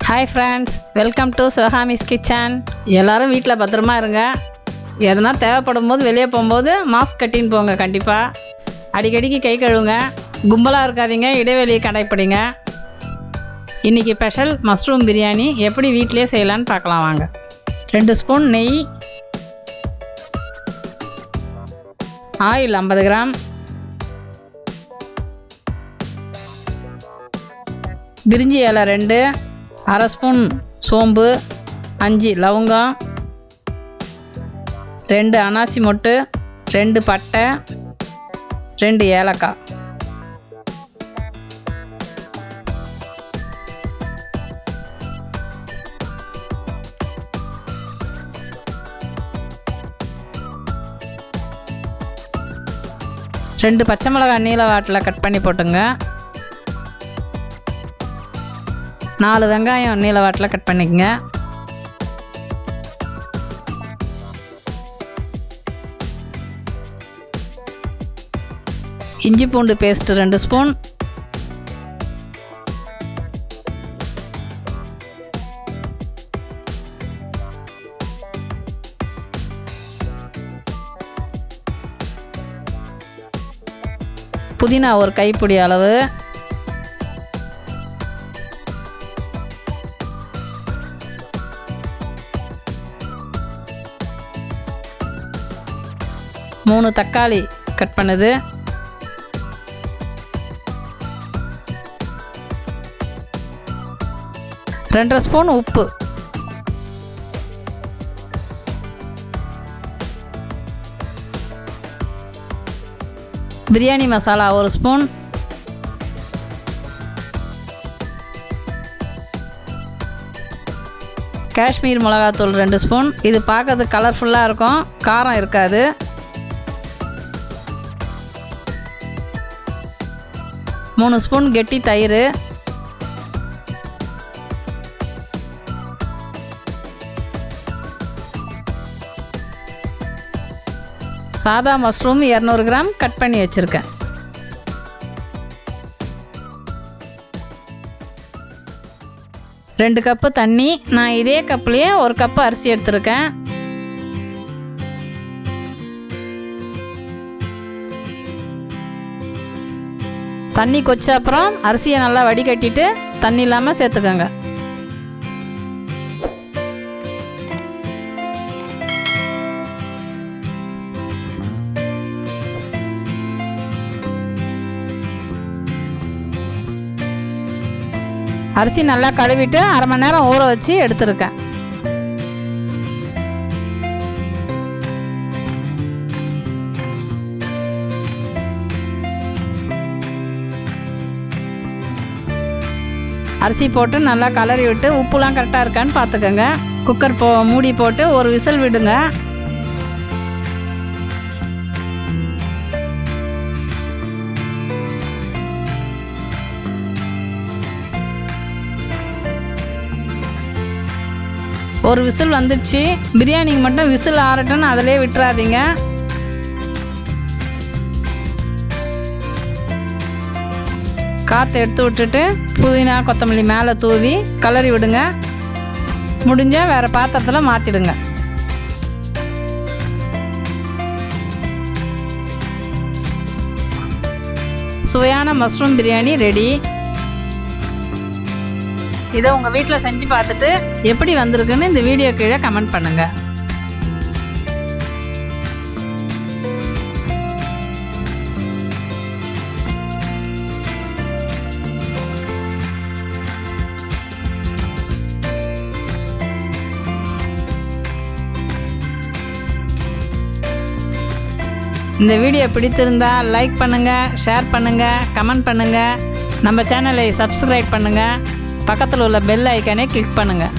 Hi friends, welcome to sivagamiskitchen. எல்லாரும் வீட்ல பத்திரமா இருங்க. எதனா தேவைப்படும்போது வெளியே போகும்போது மாஸ்க் கட்டின்னு போங்க கண்டிப்பா. அடிக்கடிக்கு கை கழுவுங்க. கும்பலா இருக்காதீங்க, இடைவெளியை கடைப்பிடிங்க. இன்னைக்கு ஸ்பெஷல் மஷ்ரூம் பிரியாணி எப்படி வீட்லயே செய்யலாம்னு பார்க்கலாம் வாங்க. 2 ஸ்பூன் நெய், ஆயில் 50 கிராம், பிரிஞ்சி இலை 2, அரை ஸ்பூன் சோம்பு, 5 லவங்கம், 2 அனாசி மொட்டு, 2 பட்டை, 2 ஏலக்காய். ரெண்டு பச்சை மிளகாய் நீல வாட்டில் கட் பண்ணி போட்டுங்க. 4 வெங்காயம் நீல வாட்டில் கட் பண்ணிக்கங்க. இஞ்சி பூண்டு பேஸ்ட் 2 ஸ்பூன், புதினா ஒரு கைப்பிடி அளவு, மூணு தக்காளி கட் பண்ணுது, ரெண்டரை ஸ்பூன் உப்பு, பிரியாணி மசாலா 1 ஸ்பூன், காஷ்மீர் மிளகாத்தூள் 2 ஸ்பூன். இது பார்க்கறதுக்கு கலர்ஃபுல்லாக இருக்கும், காரம் இருக்காது. 3 ஸ்பூன் கெட்டி தயிர், சாதா மஷ்ரூம் 200 கிராம் கட் பண்ணி வச்சுருக்கேன். ரெண்டு கப்பு தண்ணி, நான் இதே கப்லேயே 1 கப்பு அரிசி எடுத்துருக்கேன். தண்ணி கொச்ச அப்புறம் அரிசியை நல்லா வடிகட்டிட்டு தண்ணி இல்லாமல் சேர்த்துக்கோங்க. அரிசி நல்லா கழுவிட்டு அரை மணி நேரம் ஊற வச்சு எடுத்துருக்கேன். அரிசி போட்டு நல்லா கலரி விட்டு உப்புலாம் கரெக்டாக இருக்கான்னு பார்த்துக்கோங்க. குக்கர் மூடி போட்டு ஒரு விசில் விடுங்க. ஒரு விசில் வந்துடுச்சு. பிரியாணிக்கு மட்டும் விசில் ஆறட்டுன்னு அதிலே விட்டுறாதீங்க. காற்று எடுத்து விட்டுட்டு புதினா கொத்தமல்லி மேலே தூவி கலரி விடுங்க. முடிஞ்சால் வேறு பாத்திரத்தில் மாற்றிடுங்க. சுவையான மஷ்ரூம் பிரியாணி ரெடி. இதை உங்கள் வீட்டில் செஞ்சு பார்த்துட்டு எப்படி வந்திருக்குன்னு இந்த வீடியோ கீழே கமெண்ட் பண்ணுங்கள். இந்த வீடியோ பிடித்திருந்தால் லைக் பண்ணுங்கள், ஷேர் பண்ணுங்கள், கமெண்ட் பண்ணுங்கள். நம்ம சேனலை சப்ஸ்கிரைப் பண்ணுங்கள். பக்கத்தில் உள்ள பெல் ஐக்கானை கிளிக் பண்ணுங்கள்.